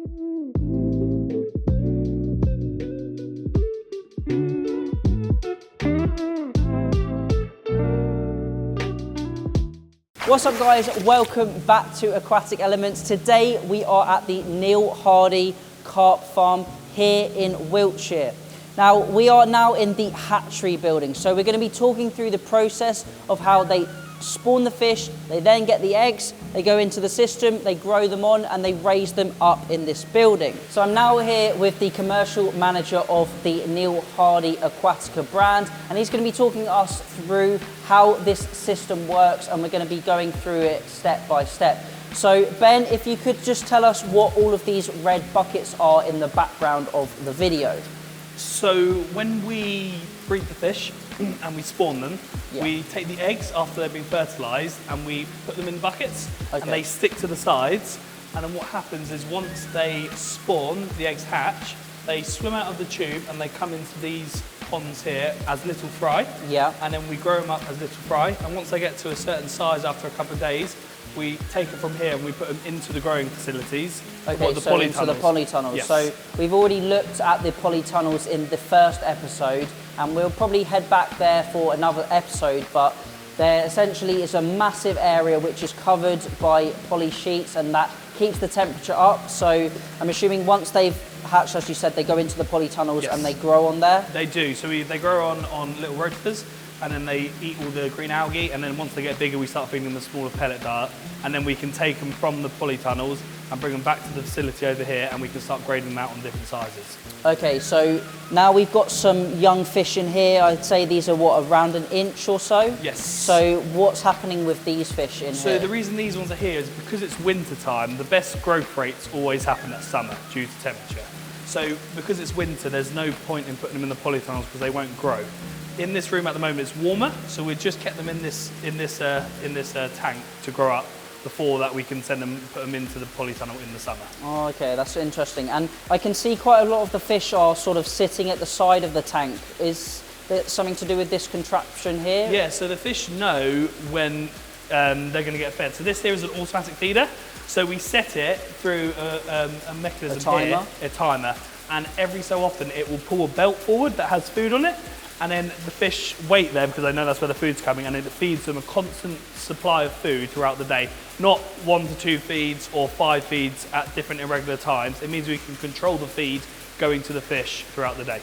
What's up guys, welcome back to Aquatic Elements. Today we are at the Neil Hardy Carp Farm here in Wiltshire. Now we are now in the hatchery building, so we're going to be talking through the process of how they spawn the fish, they then get the eggs, they go into the system, they grow them on and they raise them up in this building. So I'm now here with the commercial manager of the Neil Hardy Aquatica brand, and he's going to be talking us through how this system works, and we're going to be going through it step by step. So Ben, if you could just tell us what all of these red buckets are in the background of the video. So when we breed the fish and we spawn them, we take the eggs after they've been fertilised and we put them in buckets, and they stick to the sides. And then what happens is once they spawn, the eggs hatch, they swim out of the tube and they come into these ponds here as little fry. And then we grow them up as little fry. And once they get to a certain size after a couple of days, we take it from here and we put them into the growing facilities. So into the polytunnels. Yes. So we've already looked at the polytunnels in the first episode, and we'll probably head back there for another episode, but there essentially is a massive area which is covered by poly sheets, and that keeps the temperature up. So I'm assuming once they've hatched, as you said, they go into the polytunnels and they grow on there? They do. So they grow on little rotors, and then they eat all the green algae, and then once they get bigger we start feeding them a smaller pellet diet, and then we can take them from the polytunnels and bring them back to the facility over here, and we can start grading them out on different sizes. Okay, so now we've got some young fish in here. I'd say these are what, around an inch or so? Yes. So what's happening with these fish in here? So the reason these ones are here is because it's winter time, the best growth rates always happen at summer due to temperature. So because it's winter, there's no point in putting them in the polytunnels because they won't grow. In this room at the moment it's warmer, so we've just kept them in this tank to grow up before that we can put them into the polytunnel in the summer. Oh, okay, that's interesting. And I can see quite a lot of the fish are sort of sitting at the side of the tank. Is there something to do with this contraption here? Yeah, so the fish know when they're going to get fed. So this here is an automatic feeder. So we set it through a mechanism a timer, and every so often it will pull a belt forward that has food on it, and then the fish wait there because they know that's where the food's coming, and it feeds them a constant supply of food throughout the day. Not 1 to 2 feeds or 5 feeds at different irregular times. It means we can control the feed going to the fish throughout the day.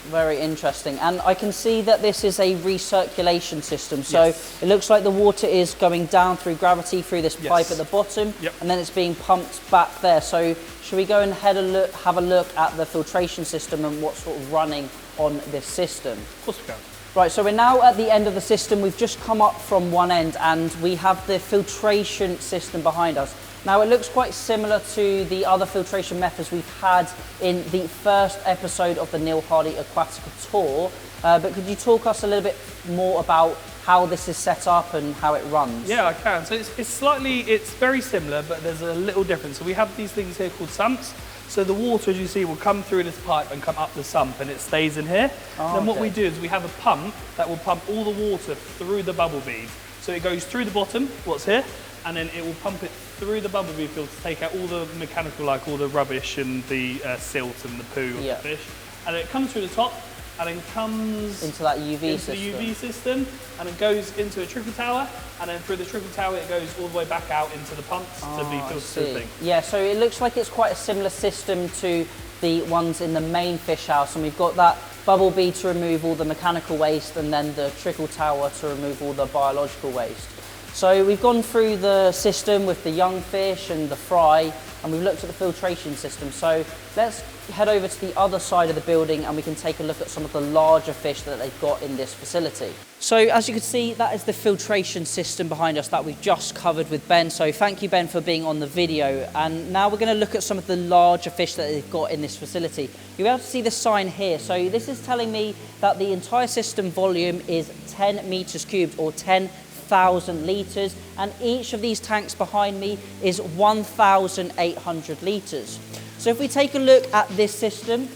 Very interesting. And I can see that this is a recirculation system. So it looks like the water is going down through gravity through this pipe at the bottom, and then it's being pumped back there. So should we go and have a look at the filtration system and what's sort of running on this system? Of course we can. Right, so we're now at the end of the system. We've just come up from one end and we have the filtration system behind us. Now it looks quite similar to the other filtration methods we've had in the first episode of the Neil Hardy Aquatica tour, but could you talk us a little bit more about how this is set up and how it runs? Yeah, I can. So it's very similar, but there's a little difference. So we have these things here called sumps. So the water, as you see, will come through this pipe and come up the sump, and it stays in here. Then what we do is we have a pump that will pump all the water through the bubble bead. So it goes through the bottom, what's here, and then it will pump it through the bubble bead filter to take out all the mechanical, like all the rubbish and the silt and the poo of the fish. And it comes through the top, and then comes into that UV system, and it goes into a trickle tower, and then through the trickle tower it goes all the way back out into the pumps to be filtered through. Yeah, so it looks like it's quite a similar system to the ones in the main fish house, and we've got that bubble bead to remove all the mechanical waste, and then the trickle tower to remove all the biological waste. So we've gone through the system with the young fish and the fry, and we've looked at the filtration system. So let's head over to the other side of the building and we can take a look at some of the larger fish that they've got in this facility. So as you can see, that is the filtration system behind us that we've just covered with Ben. So thank you, Ben, for being on the video. And now we're going to look at some of the larger fish that they've got in this facility. You'll be able to see the sign here. So this is telling me that the entire system volume is 10 meters cubed, or 10,000 litres, and each of these tanks behind me is 1,800 litres. So if we take a look at this system,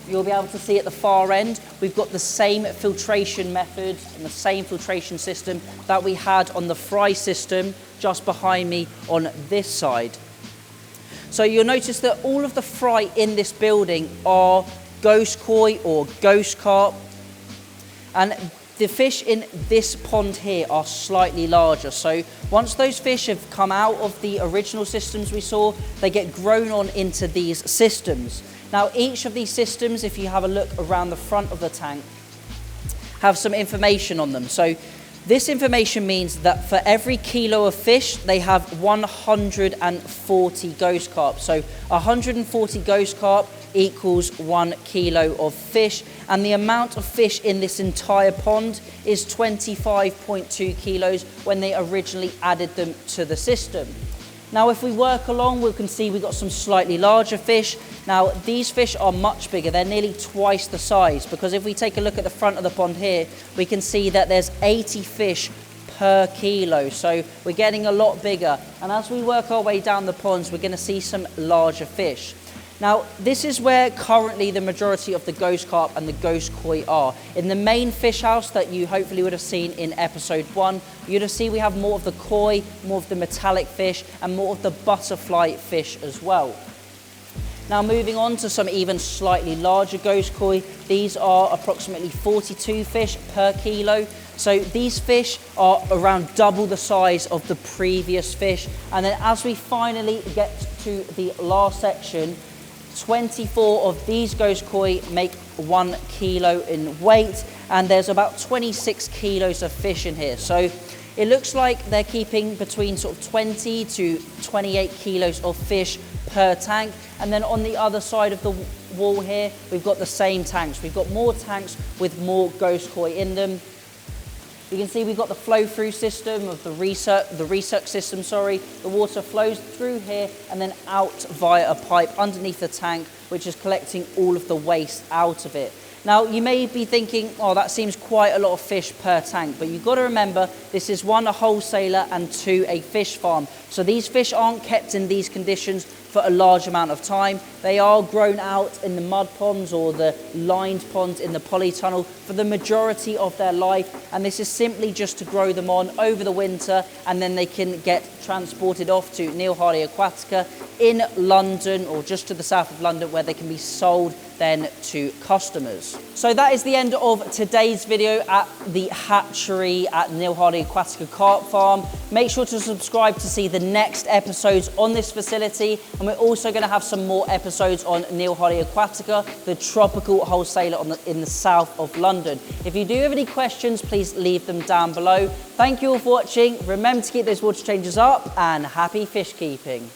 you'll be able to see at the far end, we've got the same filtration methods and the same filtration system that we had on the fry system just behind me on this side. So you'll notice that all of the fry in this building are ghost koi or ghost carp, and the fish in this pond here are slightly larger. So once those fish have come out of the original systems we saw, they get grown on into these systems. Now each of these systems, if you have a look around the front of the tank, have some information on them. So this information means that for every kilo of fish, they have 140 ghost carp. So 140 ghost carp equals 1 kilo of fish, and the amount of fish in this entire pond is 25.2 kilos when they originally added them to the system. Now if we work along, we can see we've got some slightly larger fish. Now these fish are much bigger, they're nearly twice the size, because if we take a look at the front of the pond here, we can see that there's 80 fish per kilo, so we're getting a lot bigger. And as we work our way down the ponds, we're going to see some larger fish. Now this is where currently the majority of the ghost carp and the ghost koi are. In the main fish house that you hopefully would have seen in episode 1, you'd have seen we have more of the koi, more of the metallic fish, and more of the butterfly fish as well. Now moving on to some even slightly larger ghost koi, these are approximately 42 fish per kilo. So these fish are around double the size of the previous fish. And then as we finally get to the last section, 24 of these ghost koi make 1 kilo in weight, and there's about 26 kilos of fish in here. So it looks like they're keeping between sort of 20 to 28 kilos of fish per tank. And then on the other side of the wall here, we've got the same tanks. We've got more tanks with more ghost koi in them. You can see we've got the flow-through system of the recirc system, sorry. The water flows through here and then out via a pipe underneath the tank, which is collecting all of the waste out of it. Now, you may be thinking, oh, that seems quite a lot of fish per tank, but you've got to remember, this is 1, a wholesaler, and 2, a fish farm. So these fish aren't kept in these conditions for a large amount of time. They are grown out in the mud ponds or the lined ponds in the polytunnel for the majority of their life, and this is simply just to grow them on over the winter, and then they can get transported off to Neil Hardy Aquatica in London or just to the south of London, where they can be sold then to customers. So that is the end of today's video at the hatchery at Neil Hardy Aquatica Carp Farm. Make sure to subscribe to see the next episodes on this facility, and we're also going to have some more episodes on Neil Hardy Aquatica, the tropical wholesaler in the south of London. If you do have any questions, please leave them down below. Thank you all for watching. Remember to keep those water changes up, and happy fish keeping.